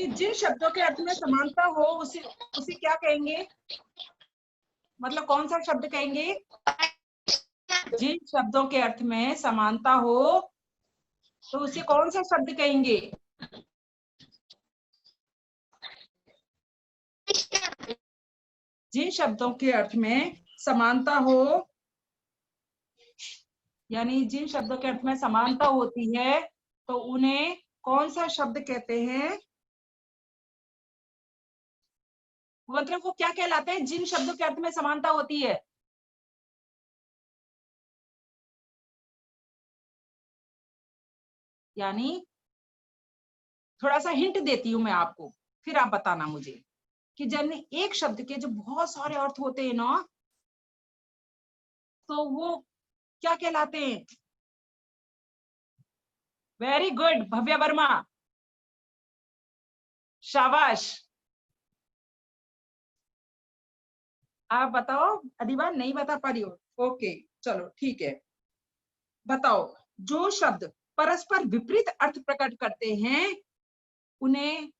कि जिन शब्दों के अर्थ में समानता हो उसे क्या कहेंगे? मतलब कौन सा शब्द कहेंगे? जिन शब्दों के अर्थ में समानता हो तो उसे कौन सा शब्द कहेंगे? जिन शब्दों के अर्थ में समानता हो, यानी जिन शब्दों के अर्थ में समानता होती है तो उन्हें कौन सा शब्द कहते हैं? मतलब वो क्या कहलाते हैं जिन शब्दों के अर्थ में समानता होती है? यानी थोड़ा सा हिंट देती हूं मैं आपको, फिर आप बताना मुझे कि जब एक शब्द के जो बहुत सारे अर्थ होते हैं ना, तो वो क्या कहलाते हैं? वेरी गुड भव्या वर्मा, शाबाश। आप बताओ। अधिबा नहीं बता पा रही हो? ओके चलो ठीक है। बताओ, जो शब्द परस्पर विपरीत अर्थ प्रकट करते हैं उन्हें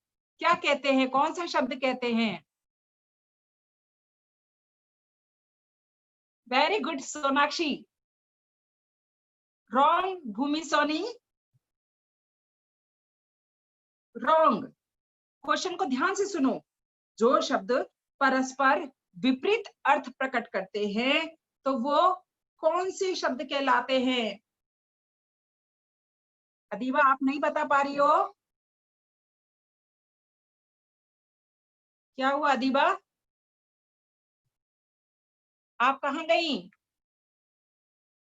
क्या कहते हैं? कौन सा शब्द कहते हैं? Very good Sonakshi. रॉन्ग भूमि सोनी, रॉन्ग। क्वेश्चन को ध्यान से सुनो। जो शब्द परस्पर विपरीत अर्थ प्रकट करते हैं तो वो कौन से शब्द कहलाते हैं? अदीबा आप नहीं बता पा रही हो? क्या हुआ अदीबा? आप कहाँ गई?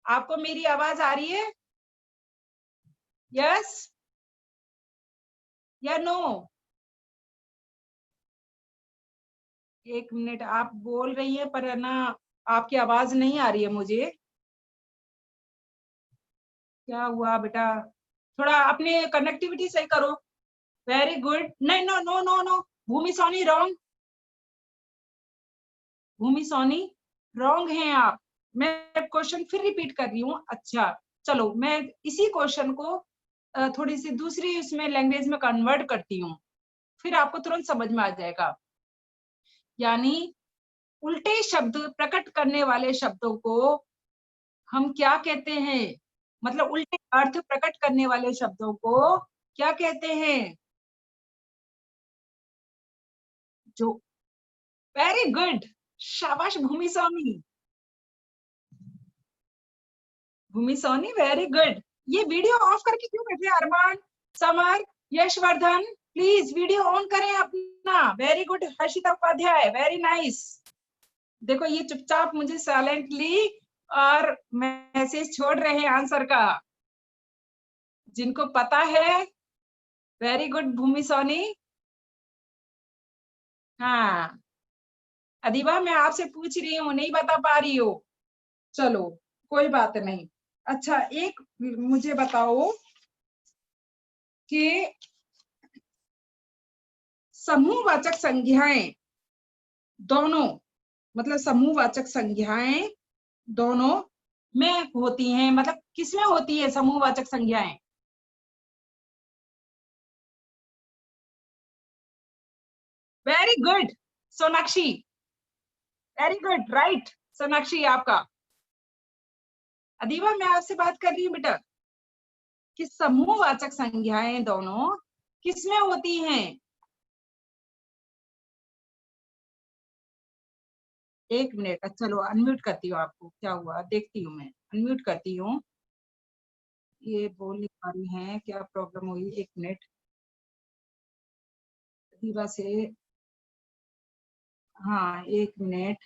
आपको मेरी आवाज आ रही है? यस या नो? एक मिनट, आप बोल रही है पर है ना, आपकी आवाज नहीं आ रही है मुझे। क्या हुआ बेटा? थोड़ा अपनी कनेक्टिविटी सही करो। Very good. नहीं, नो नो नो नो, भूमि सोनी रॉन्ग। भूमि सोनी रॉन्ग हैं आप। मैं क्वेश्चन फिर रिपीट कर रही हूँ। अच्छा चलो, मैं इसी क्वेश्चन को थोड़ी सी दूसरी उसमें लैंग्वेज में कन्वर्ट करती हूँ, फिर आपको तुरंत समझ में आ जाएगा। यानी उल्टे शब्द प्रकट करने वाले शब्दों को हम क्या कहते हैं? मतलब उल्टे अर्थ प्रकट करने वाले शब्दों को क्या कहते हैं? जो वेरी गुड, शाबाश भूमि स्वामी। Bhumi Soni very good. ये वीडियो ऑफ करके क्यों बैठे? Armaan, Samar, Yashvardhan, please video on करें अपना। Very good Harshita Upadhyay, very nice. देखो ये चुपचाप मुझे साइलेंटली और मैसेज छोड़ रहे हैं आंसर का। जिनको पता है वेरी गुड भूमि सोनी। हाँ अधिबा, मैं आपसे पूछ रही हूँ, नहीं बता पा रही हो? चलो कोई बात नहीं। अच्छा एक मुझे बताओ कि समूहवाचक संज्ञाएं दोनों, मतलब समूहवाचक संज्ञाएं दोनों में होती हैं, मतलब किसमें होती है समूहवाचक संज्ञाएं? Very good Sonakshi, very good right Sonakshi आपका। अधिबा मैं आपसे बात कर रही हूँ बेटा कि समूहवाचक संज्ञाएं दोनों किसमें होती हैं? एक मिनट, अच्छा चलो अनम्यूट करती हूँ। आपको क्या हुआ देखती हूँ, मैं अनम्यूट करती हूँ। ये बोल नहीं पा रही हैं, क्या प्रॉब्लम हुई? एक मिनट अधिबा से। हाँ एक मिनट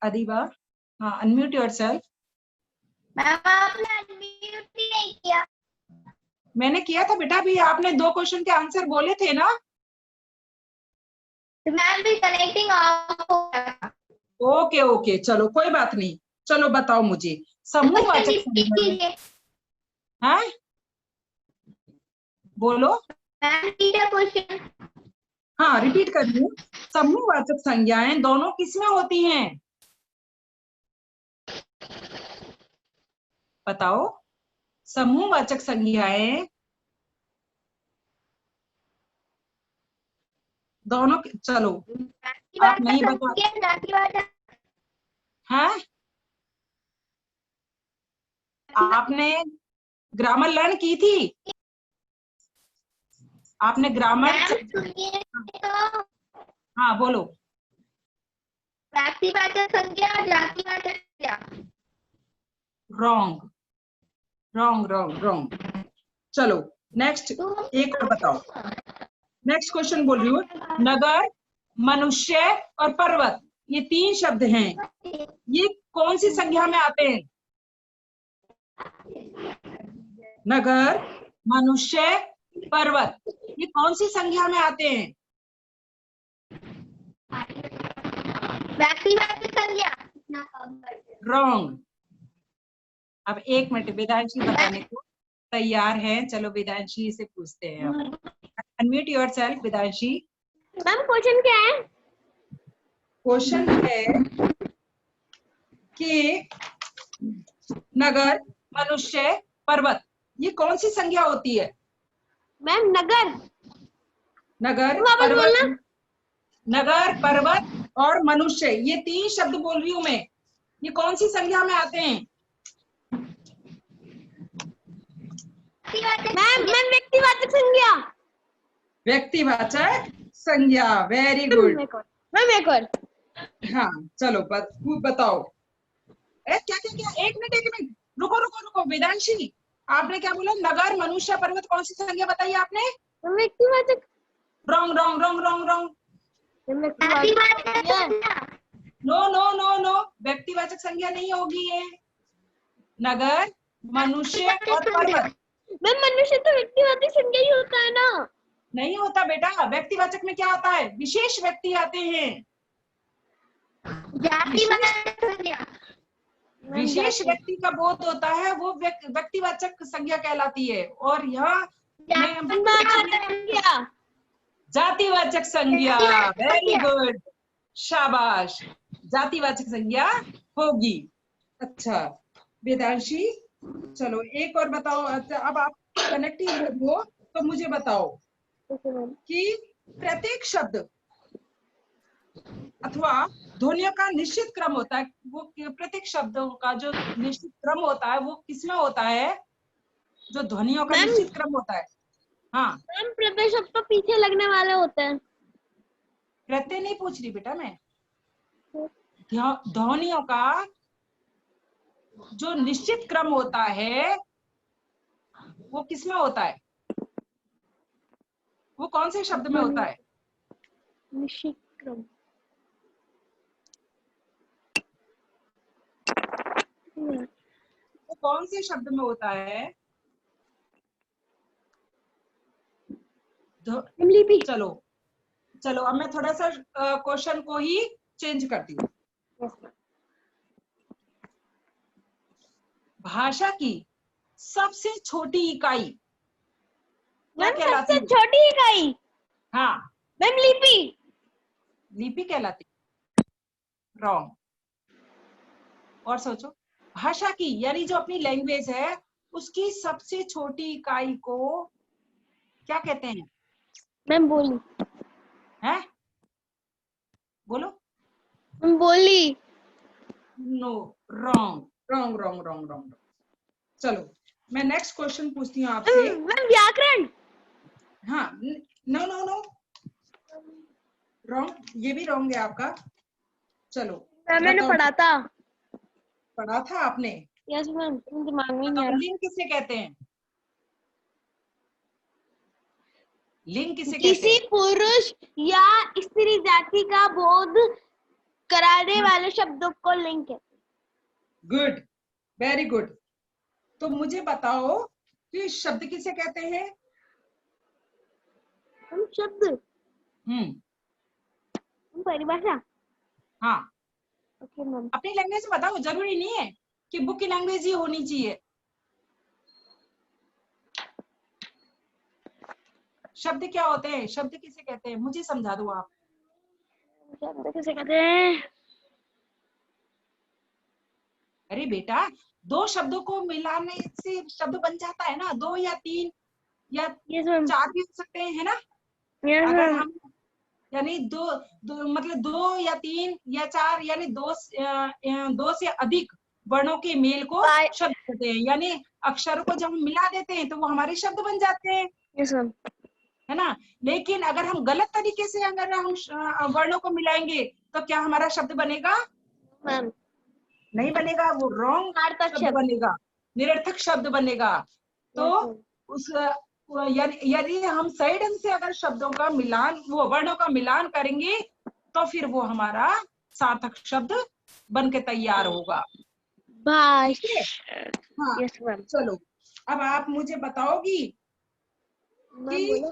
अधिबा। हाँ अनम्यूट योरसेल्फ। मैम आपने अनम्यूट ही नहीं किया। मैंने किया था बेटा, भी आपने 2 क्वेश्चन के आंसर बोले थे ना। मैम भी कनेक्टिंग ऑफ हो गया। ओके ओके चलो कोई बात नहीं। चलो बताओ मुझे समूहवाचक संज्ञाएं। कीजिए हाँ बोलो। Ma'am, question. हाँ रिपीट कर रही हूँ। समूहवाचक संज्ञाएं दोनों किसमें होती हैं? बताओ। समूहवाचक संज्ञाएं दोनों चलो आप नहीं बता जातिवाचक हैं? आपने ग्रामर लर्न की थी? आपने ग्रामर मैम सुनिए तो हाँ बोलो। व्यक्तिवाचक संज्ञा और जातिवाचक संज्ञा रॉन्ग रॉन्ग रॉन्ग रॉन्ग। चलो नेक्स्ट एक और बताओ। नेक्स्ट क्वेश्चन बोल रही हूँ। नगर, मनुष्य और पर्वत ये 3 शब्द हैं, ये कौन सी संज्ञा में आते हैं? नगर, मनुष्य, पर्वत ये कौन सी संज्ञा में आते हैं? व्यक्तिवाचक संज्ञा रॉन्ग। अब 1 मिनट, वेदांशी बताने को तैयार है। चलो वेदांशी से पूछते हैं। Unmute yourself Vedanshi. Ma'am question क्या है? क्वेश्चन है कि नगर, मनुष्य, पर्वत ये कौन सी संज्ञा होती है? मैम नगर नगर, वापस पर्वत, बोलना। नगर, पर्वत और मनुष्य ये 3 शब्द बोल रही हूं मैं, ये कौन सी संज्ञा में आते हैं? मैम व्यक्तिवाचक संज्ञा। व्यक्तिवाचक संज्ञा। Very good. मैम एक और हाँ चलो बताओ। क्या क्या क्या 1 मिनट 1 मिनट रुको रुको रुको वेदांशी, आपने क्या बोला? नगर, मनुष्य, पर्वत कौन सी संज्ञा बताई आपने? व्यक्तिवाचक wrong wrong wrong wrong wrong. No no no no, व्यक्तिवाचक संज्ञा नहीं होगी ये। नगर, मनुष्य और पर्वत मैम मनुष्य तो व्यक्तिवाचक संज्ञा ही होता है ना। नहीं होता बेटा। व्यक्तिवाचक में क्या आता है? विशेष व्यक्ति आते हैं। विशेष व्यक्ति का बोध होता है वो व्यक्तिवाचक संज्ञा कहलाती है। और यहाँ जातिवाचक संज्ञा। वेरी गुड, शाबाश, जातिवाचक संज्ञा होगी। अच्छा वेदांशी चलो एक और बताओ। अच्छा, अब आप कनेक्टिव हो तो मुझे बताओ कि प्रत्येक शब्द अथवा ध्वनियों का निश्चित क्रम होता है, वो प्रत्येक शब्दों का जो निश्चित क्रम होता है वो किसमें होता है? जो ध्वनियों का निश्चित क्रम होता है। हाँ मैम प्रत्येक शब्द तो पीछे लगने वाले होते हैं। प्रत्यय नहीं पूछ रही बेटा मैं, ध्वनियों का जो निश्चित क्रम होता है वो किसमें होता है? वो कौन से शब्द में होता है? निश्चित क्रम वो कौन से शब्द में होता है? चलो चलो अब मैं थोड़ा सा क्वेश्चन को ही चेंज करती हूँ। भाषा की सबसे छोटी इकाई क्या कहलाती है? सबसे छोटी इकाई? हाँ मैम लिपि। लिपि कहलाती। रॉन्ग। और सोचो, भाषा की यानी जो अपनी लैंग्वेज है उसकी सबसे छोटी इकाई को क्या कहते हैं? मैम बोली। हैं? बोलो। मैम बोली। No, wrong wrong wrong wrong wrong. चलो मैं नेक्स्ट क्वेश्चन पूछती हूँ आपसे। मैम व्याकरण। हाँ नो नो नो, रॉन्ग, ये भी रॉन्ग है आपका। चलो मैंने पढ़ा था आपने? यस मैम, दिमाग में नहीं आ रहा। लिंग किसे कहते हैं? लिंग किसे कहते हैं? किसी पुरुष या स्त्री जाति का बोध कराने वाले शब्दों को लिंग कहते हैं। Good, very good. तो मुझे बताओ कि शब्द किसे कहते हैं? हम शब्द परिभाषा। हाँ ओके मैम। अपनी लैंग्वेज में बताओ, जरूरी नहीं है कि बुक की लैंग्वेज ही होनी चाहिए। शब्द क्या होते हैं? शब्द किसे कहते हैं? मुझे समझा दो आप। शब्द किसे कहते हैं? अरे बेटा दो शब्दों को मिलाने से शब्द बन जाता है ना, 2 या 3 या यस मैम 4 भी हो सकते हैं, है ना। यस अगर मैम हम यानी दो मतलब 2 या 3 या 4 यानी 2 से अधिक वर्णों के मेल को बाय शब्द कहते हैं। यानी अक्षरों को जब हम मिला देते हैं तो वो हमारे शब्द बन जाते हैं, यस मैम है ना। लेकिन अगर हम गलत तरीके से अगर हम वर्णों को मिलाएंगे तो क्या हमारा शब्द बनेगा? मैम नहीं बनेगा, वो रॉन्ग सार्थक शब्द शब्द बनेगा, निरर्थक शब्द बनेगा। तो यस मैम उस यदि हम सही ढंग से अगर शब्दों का मिलान, वो वर्णों का मिलान करेंगे तो फिर वो हमारा सार्थक शब्द बन के तैयार होगा। बस ठीक है, हाँ। यस मैम चलो, अब आप मुझे बताओगी मैम कि बोलो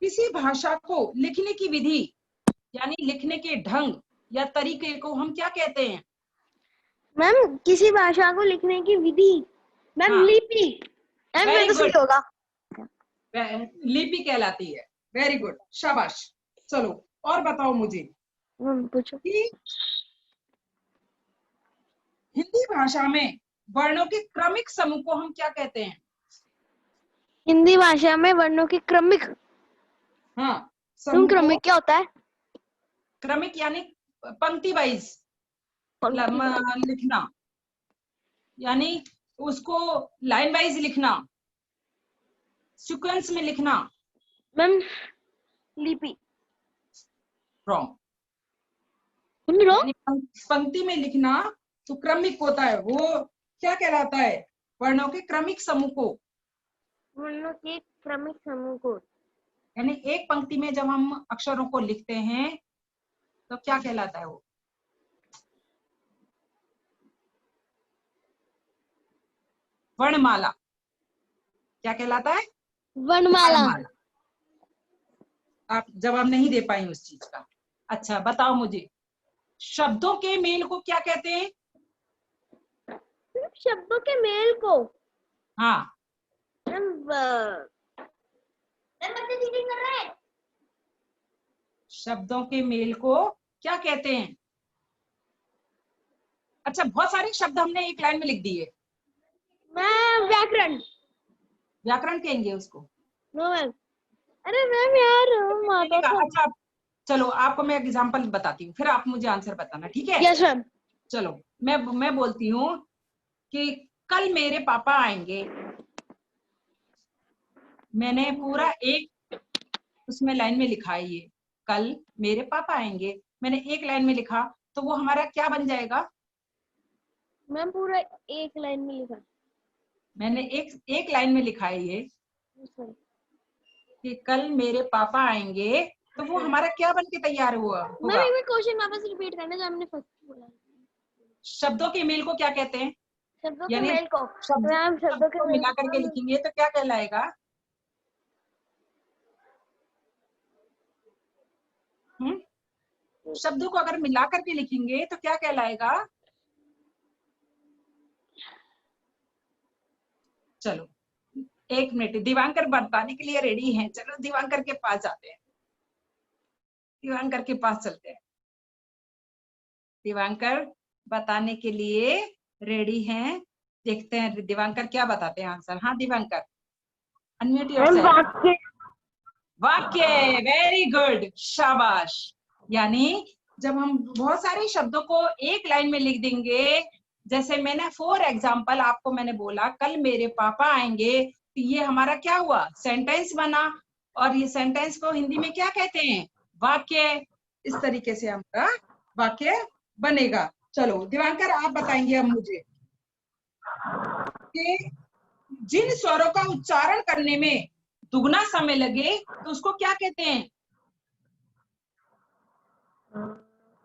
किसी भाषा को लिखने की विधि यानी लिखने के ढंग या तरीके को हम क्या कहते हैं? मैम किसी भाषा को लिखने की विधि मैम हाँ, लिपि मैम वेरी तो सही गुड, होगा लिपि कहलाती है। वेरी गुड, शाबाश। चलो, और बताओ मुझे मैम पूछो कि हिंदी भाषा में वर्णों के क्रमिक समूह को हम क्या कहते हैं? हिंदी भाषा में वर्णों की क्रमिक हाँ, तुम समूह को क्रमिक क्या होता है क्रमिक यानी पंक्ति वाइज पंक्ति लिखना, यानी उसको लाइन वाइज लिखना, सीक्वेंस में लिखना। मैम लिपि रॉन्ग, सुन रहे हो यानी पंक्ति में लिखना तो क्रमिक होता है, वो क्या कहलाता है? वर्णों के क्रमिक समूह को, वर्णों के क्रमिक समूह को यानी एक पंक्ति में जब हम अक्षरों को लिखते हैं तो क्या कहलाता है वो? वर्णमाला। क्या कहलाता है? वर्णमाला वर्णमाला। आप जवाब नहीं दे पाई उस चीज का। अच्छा, बताओ मुझे, शब्दों के मेल को क्या कहते हैं? शब्दों के मेल को हाँ, मैम बच्चे चीटिंग कर रहे हैं शब्दों के मेल को क्या कहते हैं? अच्छा, बहुत सारे शब्द हमने एक लाइन में लिख दिए, मैम व्याकरण व्याकरण कहेंगे उसको? नो मैम अरे मैम यार माता चलेगा। अच्छा, चलो आपको मैं एग्जांपल बताती हूँ, फिर आप मुझे आंसर बताना, ठीक है? यस मैम चलो, मैं बोलती हूँ कि कल मेरे पापा आएंगे। मैंने पूरा एक उसमें लाइन में लिखा है ये, कल मेरे पापा आएंगे, मैंने एक लाइन में लिखा, तो वो हमारा क्या बन जाएगा? मैम पूरा एक लाइन में लिखा मैंने एक लाइन में लिखा है ये कि कल मेरे पापा आएंगे, तो वो हमारा क्या बन के तैयार हुआ मैम होगा? एक बार क्वेश्चन वापस रिपीट करना जो हमने फर्स्ट बोला शब्दों के मेल को क्या कहते हैं? शब्दों के यानी मेल को मैम शब्द शब्दों के को मेल मिला करके लिखेंगे तो क्या कहलाएगा? शब्दों को अगर मिला करके लिखेंगे तो क्या कहलाएगा? चलो, एक मिनट, दिवांकर बताने के लिए रेडी हैं। चलो दिवांकर के पास जाते हैं, दिवांकर के पास चलते हैं। दिवांकर बताने के लिए रेडी हैं, देखते हैं दिवांकर क्या बताते हैं आंसर। हाँ दिवांकर, अनम्यूट योरसेल्फ। वाक्य, वेरी गुड, शाबाश। यानी जब हम बहुत सारे शब्दों को एक लाइन में लिख देंगे, जैसे मैंने फॉर एग्जाम्पल आपको मैंने बोला कल मेरे पापा आएंगे, तो ये हमारा क्या हुआ? सेंटेंस बना। और ये सेंटेंस को हिंदी में क्या कहते हैं? वाक्य। इस तरीके से हमारा वाक्य बनेगा। चलो दिवांकर, आप बताएंगे अब मुझे कि जिन स्वरों का उच्चारण करने में दुगना समय लगे तो उसको क्या कहते हैं?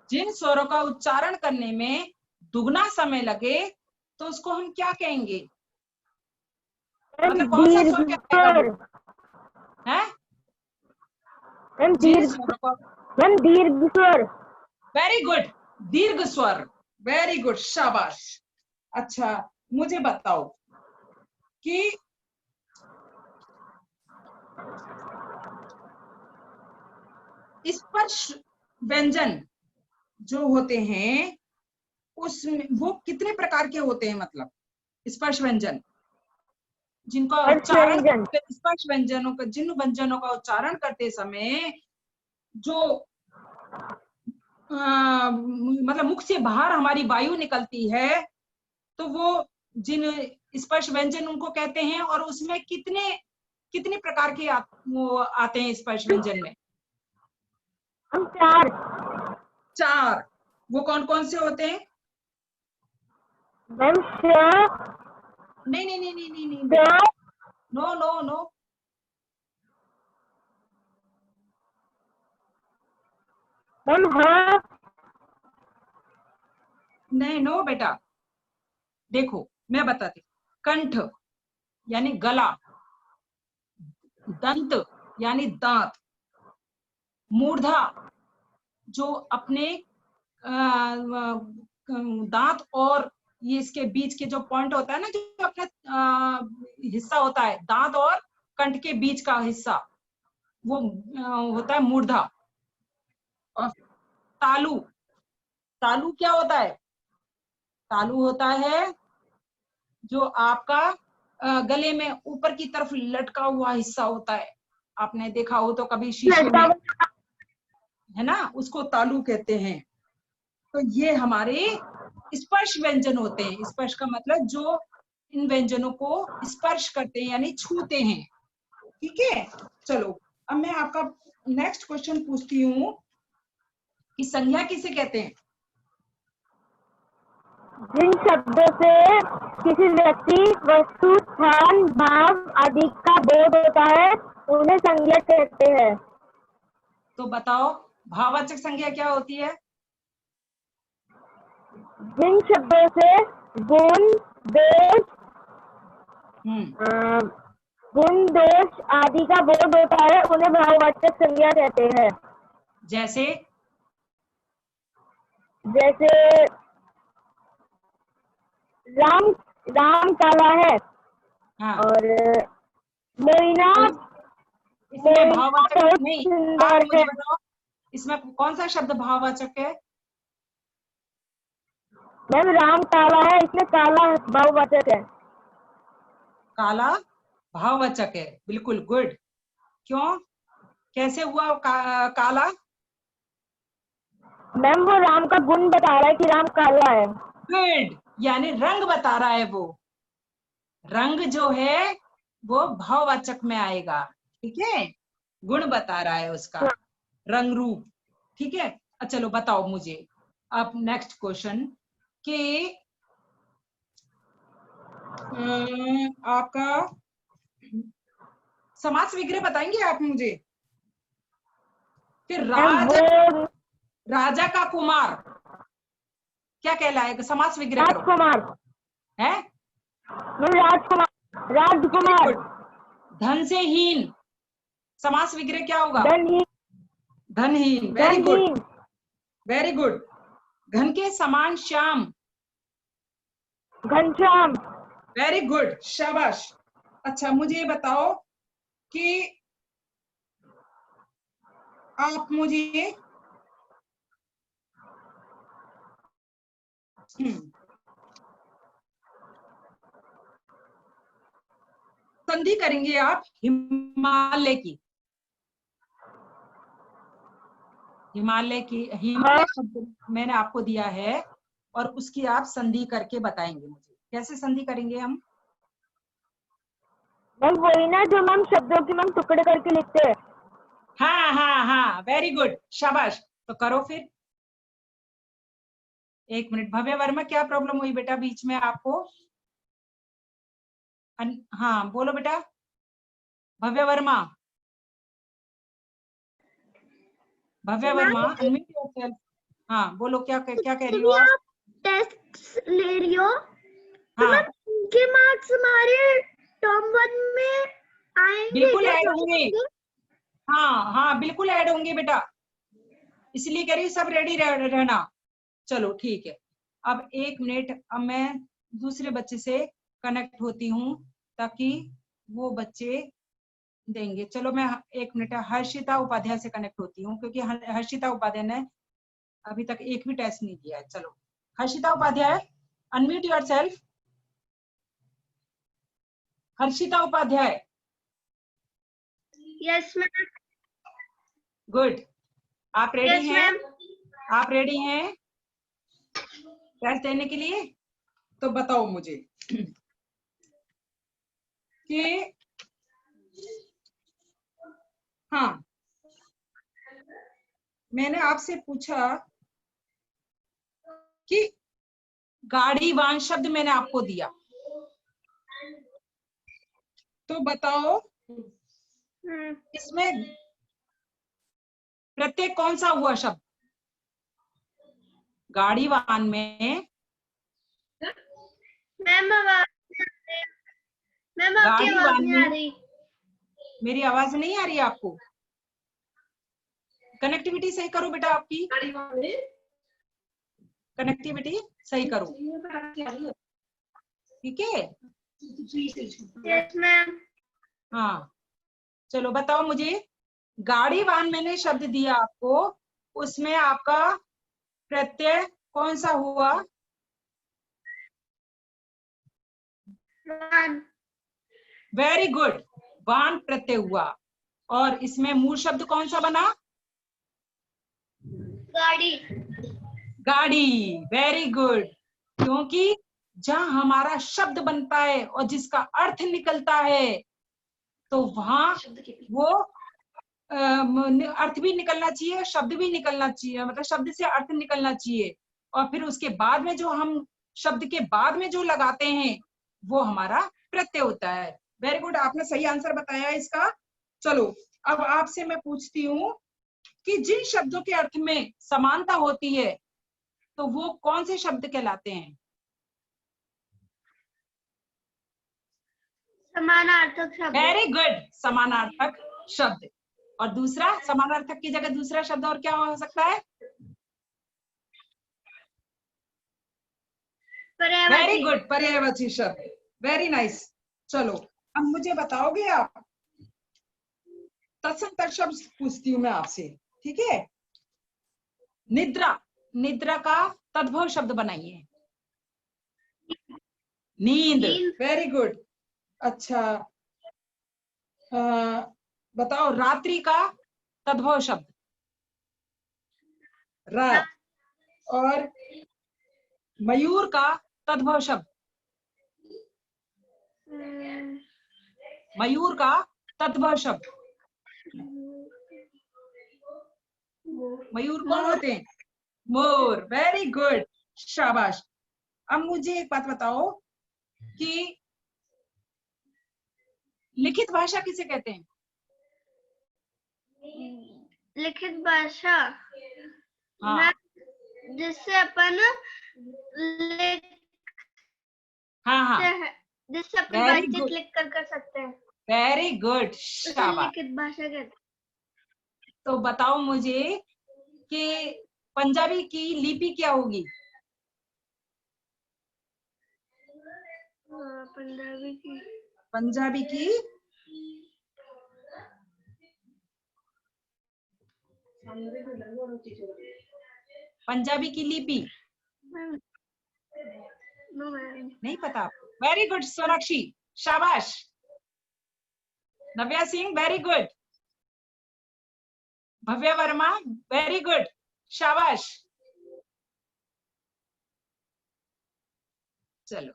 जिन स्वरों का उच्चारण करने में दुगना समय लगे तो उसको हम क्या कहेंगे? मतलब कौन सा स्वर कहलाएगा वो? है जिन स्वरों का, दीर्घ स्वर वेरी गुड, दीर्घ स्वर, वेरी गुड, शाबाश। अच्छा, मुझे बताओ कि स्पर्श व्यंजन जो होते हैं उसमें वो कितने प्रकार के होते हैं, मतलब स्पर्श व्यंजन जिनका उच्चारण, स्पर्श व्यंजनों का, जिन व्यंजनों का उच्चारण करते समय जो मतलब मुख से बाहर हमारी वायु निकलती है, तो वो जिन स्पर्श व्यंजन उनको कहते हैं, और उसमें कितने कितने प्रकार के वो आते हैं स्पर्श व्यंजन में? हम चार। 4। वो कौन कौन से होते हैं? मैम नहीं नहीं नहीं नहीं नहीं नहीं बेटा, नो नो नो, मैम हाँ। नहीं नो बेटा, देखो मैं बताती हूँ। कंठ यानी गला, दंत यानी दांत, मूर्धा जो अपने दांत और ये इसके बीच के जो पॉइंट होता है ना, जो अपना हिस्सा होता है दांत और कंठ के बीच का हिस्सा, वो होता है मूर्धा। और तालु, तालु क्या होता है? तालु होता है जो आपका गले में ऊपर की तरफ लटका हुआ हिस्सा होता है, आपने देखा हो तो कभी शीशे में, है ना, उसको तालु कहते हैं। तो ये हमारे स्पर्श व्यंजन होते हैं। स्पर्श का मतलब जो इन व्यंजनों को स्पर्श करते हैं यानी छूते हैं। ठीक है, चलो अब मैं आपका नेक्स्ट क्वेश्चन पूछती हूँ कि संज्ञा किसे कहते हैं? जिन शब्दों से किसी व्यक्ति, वस्तु, स्थान, भाव आदि का बोध होता है उन्हें संज्ञा कहते हैं। तो बताओ भाववाचक संज्ञा क्या होती है? जिन शब्दों से गुण, देश, हम्म, गुण, दोष आदि का बोध होता है उन्हें भाववाचक संज्ञा कहते हैं। जैसे जैसे राम, राम काला है, हाँ, और मोइना, इसमें भाववाचक बहुत नहीं, आप सुंदर मुझे है। बताओ इसमें कौन सा शब्द भाववाचक है? मैम राम काला है, इसमें काला भाववाचक है। काला भाववाचक है, बिल्कुल गुड। क्यों, कैसे हुआ काला? मैम वो राम का गुण बता रहा है कि राम काला है। गुड, यानी रंग बता रहा है वो, रंग जो है वो भाववाचक में आएगा। ठीक है, गुण बता रहा है उसका, रंग रूप। ठीक है, चलो बताओ मुझे अब नेक्स्ट क्वेश्चन कि आपका समास विग्रह बताएंगे आप मुझे? फिर मैम वो राजा का कुमार क्या कहलाएगा? समास विग्रह करो। राजकुमार। है मैम राजकुमार, राजकुमार। धन से हीन, समास विग्रह क्या होगा? धनहीन, धनहीन, वेरी गुड, धनहीन। Very good. घन के समान श्याम, घनश्याम। वेरी गुड, शाबाश। अच्छा मुझे ये बताओ कि आप मुझे संधि करेंगे आप हिमालय की, हिमालय की, हिमालय शब्द मैंने आपको दिया है और उसकी आप संधि करके बताएंगे मुझे। कैसे संधि करेंगे हम? मैम वही ना जो मैम शब्दों की मैम टुकड़े करके लिखते हैं। हाँ हाँ हाँ, वेरी गुड, शाबाश। तो करो फिर। 1 मिनट, भव्य वर्मा क्या प्रॉब्लम हुई बेटा बीच में आपको? हाँ बोलो बेटा, भव्य वर्मा, भव्य वर्मा अनम्यूट योरसेल्फ। हाँ बोलो, क्या कह रही हो आप? टेस्ट ले रही हो तो हाँ मैम उनके मार्क्स हमारे टर्म 1 में आएंगे बिल्कुल क्या? ऐड होंगे, हाँ हाँ बिल्कुल ऐड होंगे बेटा, इसलिए कह रही सब रेडी रहना। चलो ठीक है, अब 1 मिनट, अब मैं दूसरे बच्चे से कनेक्ट होती हूँ ताकि वो बच्चे देंगे। चलो मैं 1 मिनट हर्षिता उपाध्याय से कनेक्ट होती हूँ, क्योंकि हर्षिता उपाध्याय ने अभी तक एक भी टेस्ट नहीं दिया है। चलो Harshita Upadhyay, unmute yourself. Harshita Upadhyay. Yes ma'am. Good. आप रेडी यस हैं? मैम। आप रेडी हैं टेस्ट देने के लिए? तो बताओ मुझे कि हाँ, मैंने आपसे पूछा कि गाड़ी वाहन शब्द मैंने आपको दिया, तो बताओ इसमें प्रत्यय कौन सा हुआ शब्द? गाड़ी वाहन में मैम आपकी गाड़ी आवाज वाहन नहीं आ में रही। मेरी आवाज नहीं आ रही आपको? कनेक्टिविटी सही करो बेटा, आपकी कनेक्टिविटी सही करो, ठीक है? Yes ma'am. हाँ चलो बताओ मुझे, गाड़ी वाहन मैंने शब्द दिया आपको, उसमें आपका प्रत्यय कौन सा हुआ? वेरी गुड, वाहन प्रत्यय हुआ। और इसमें मूल शब्द कौन सा बना? गाड़ी। गाड़ी। वेरी गुड, क्योंकि जहां हमारा शब्द बनता है और जिसका अर्थ निकलता है तो वहां वो अर्थ भी निकलना चाहिए, शब्द भी निकलना चाहिए, मतलब शब्द से अर्थ निकलना चाहिए। और फिर उसके बाद में जो हम शब्द के बाद में जो लगाते हैं वो हमारा प्रत्यय होता है। वेरी गुड, आपने सही आंसर बताया इसका। चलो अब आपसे मैं पूछती हूँ कि जिन शब्दों के अर्थ में समानता होती है तो वो कौन से शब्द कहलाते हैं? समानार्थक शब्द। वेरी गुड, समानार्थक शब्द। और दूसरा, समानार्थक की जगह दूसरा शब्द और क्या हो सकता है? वेरी गुड, पर्यायवाची शब्द। Very nice. चलो अब मुझे बताओगे आप, तत्सम तत्शब्द पूछती हूँ मैं आपसे, ठीक है? निद्रा, निद्रा का तद्भव शब्द बनाइए। नींद। Very good. अच्छा बताओ रात्रि का तद्भव शब्द। रात। और मयूर का तद्भव शब्द। मयूर का तद्भव शब्द। मयूर कौन होते हैं? मोर। वेरी गुड, शाबाश। अब मुझे एक बात बताओ कि लिखित भाषा किसे कहते हैं? लिखित भाषा। हाँ जिससे अपन हाँ जिससे अपन वेरी बातचीत गुड, लिख कर सकते हैं। वेरी गुड, उसे शाबाश। लिखित भाषा कहते हैं। तो बताओ मुझे कि पंजाबी की लिपि क्या होगी? पंजाबी की पंजाबी की लिपि नहीं पता आपको? वेरी गुड सोनाक्षी, शाबाश। नव्या सिंह, वेरी गुड। भव्य वर्मा, वेरी गुड, शाबाश। चलो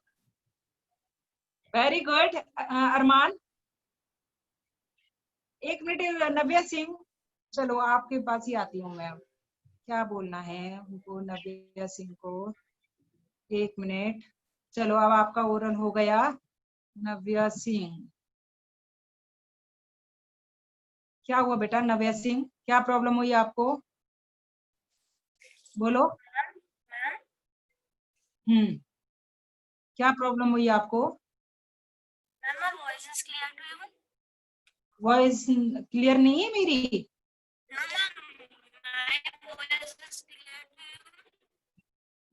वेरी गुड अरमान। एक मिनट नव्या सिंह, चलो आपके पास ही आती हूँ मैं। क्या बोलना है उनको, नव्या सिंह को? एक मिनट। चलो अब आपका ओरल हो गया। नव्या सिंह, क्या हुआ बेटा? नव्या सिंह, क्या प्रॉब्लम हुई आपको? बोलो। क्या प्रॉब्लम हुई आपको? वॉइस क्लियर नहीं है मेरी?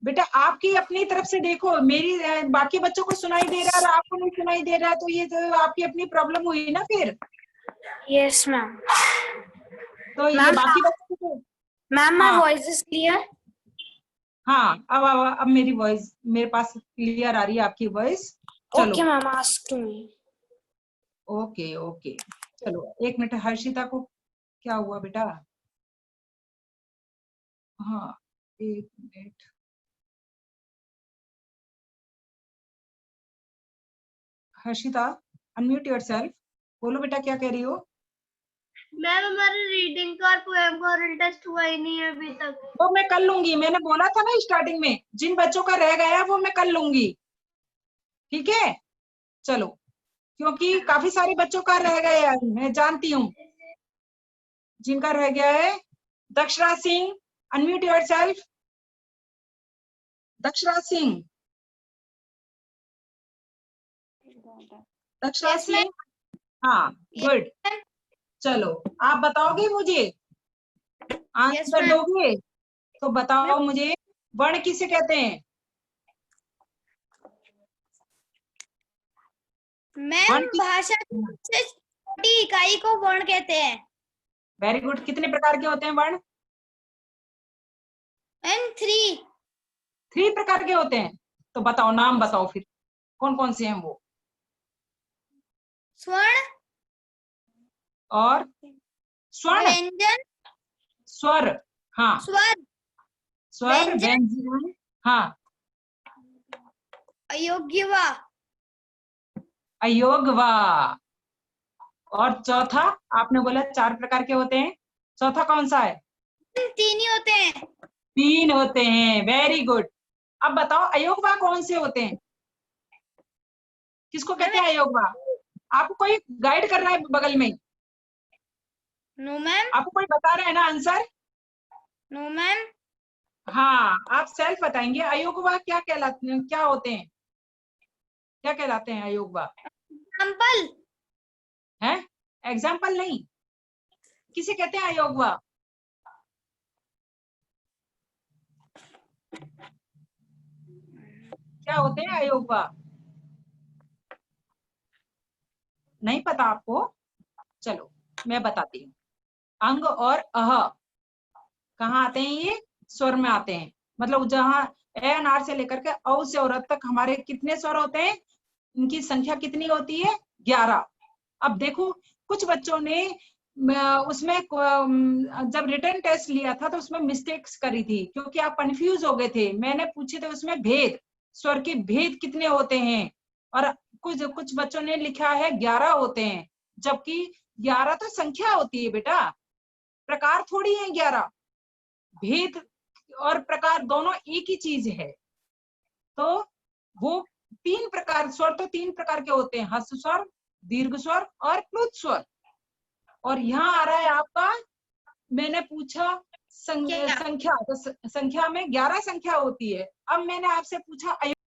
बेटा आपकी अपनी तरफ से देखो, मेरी बाकी बच्चों को सुनाई दे रहा है और आपको नहीं सुनाई दे रहा है, तो ये तो आपकी अपनी प्रॉब्लम हुई ना फिर। Yes ma'am. तो ये बाकी बच्चों को ma'am my voice is clear. हाँ, अब मेरी वॉइस मेरे पास क्लियर आ रही है, आपकी वॉइस। चलो Okay, ma'am. Ask to me. Okay okay, चलो 1 मिनट, हर्षिता को क्या हुआ बेटा? हाँ 1 मिनट, हर्षिता अनम्यूट योरसेल्फ, बोलो बेटा क्या कह रही हो? मैम हमारे रीडिंग का और पोएम का ओरल टेस्ट हुआ ही नहीं है अभी तक। वो मैं कर लूंगी, मैंने बोला था ना स्टार्टिंग में, जिन बच्चों का रह गया वो मैं कर लूंगी, ठीक है? चलो, क्योंकि काफी सारे बच्चों का रह गया है, मैं जानती हूँ जिनका रह गया है। Dakshraj Singh, unmute yourself. Dakshraj Singh, Dakshraj Yes, ma'am. Singh, हाँ गुड। चलो आप बताओगे मुझे, आंसर ma'am. दोगे तो बताओ मुझे, वर्ण किसे कहते हैं? मैम वर्ण की, भाषा की सबसे छोटी इकाई को वर्ण कहते हैं। Very good. कितने प्रकार के होते हैं वर्ण? मैम 3। 3 प्रकार के होते हैं, तो बताओ, नाम बताओ फिर, कौन कौन से हैं वो? स्वर्ण, और स्वर्ण, व्यंजन, स्वर, हाँ स्वर, स्वर, व्यंजन, व्यंजन, हाँ, अयोग्यवा, अयोगवा। और चौथा, आपने बोला 4 प्रकार के होते हैं, चौथा कौन सा है? 3 ही होते हैं। 3 होते हैं, वेरी गुड। अब बताओ अयोगवा कौन से होते हैं, किसको कहते हैं अयोगवा? आपको कोई गाइड कर रहा है बगल में? नो मैम, आपको कोई बता रहा है ना आंसर? No ma'am. हाँ, आप सेल्फ बताएंगे। अयोगवा क्या कहलाते हैं, क्या होते हैं, क्या कहलाते हैं अयोगवा? एग्जाम्पल, है, एग्जाम्पल नहीं, किसे कहते हैं अयोगवा? क्या होते हैं अयोगवा? नहीं पता आपको? चलो मैं बताती हूँ। अंग और अह कहाँ आते हैं? ये स्वर में आते हैं, मतलब जहाँ ए अनार से लेकर के औ से औरत तक हमारे कितने स्वर होते हैं, इनकी संख्या कितनी होती है? 11। अब देखो, कुछ बच्चों ने उसमें जब रिटर्न टेस्ट लिया था तो उसमें मिस्टेक्स करी थी, क्योंकि आप कंफ्यूज हो गए थे। मैंने पूछे थे उसमें भेद, स्वर के भेद कितने होते हैं, और कुछ बच्चों ने लिखा है 11 होते हैं, जबकि 11 तो संख्या होती है बेटा, प्रकार थोड़ी है 11। भेद और प्रकार दोनों एक ही चीज है। तो वो 3 प्रकार, स्वर तो 3 प्रकार के होते हैं, ह्रस्व स्वर, दीर्घ स्वर और प्लुत स्वर। और यहाँ आ रहा है आपका, मैंने पूछा संख्या, तो संख्या में 11 संख्या होती है। अब मैंने आपसे पूछा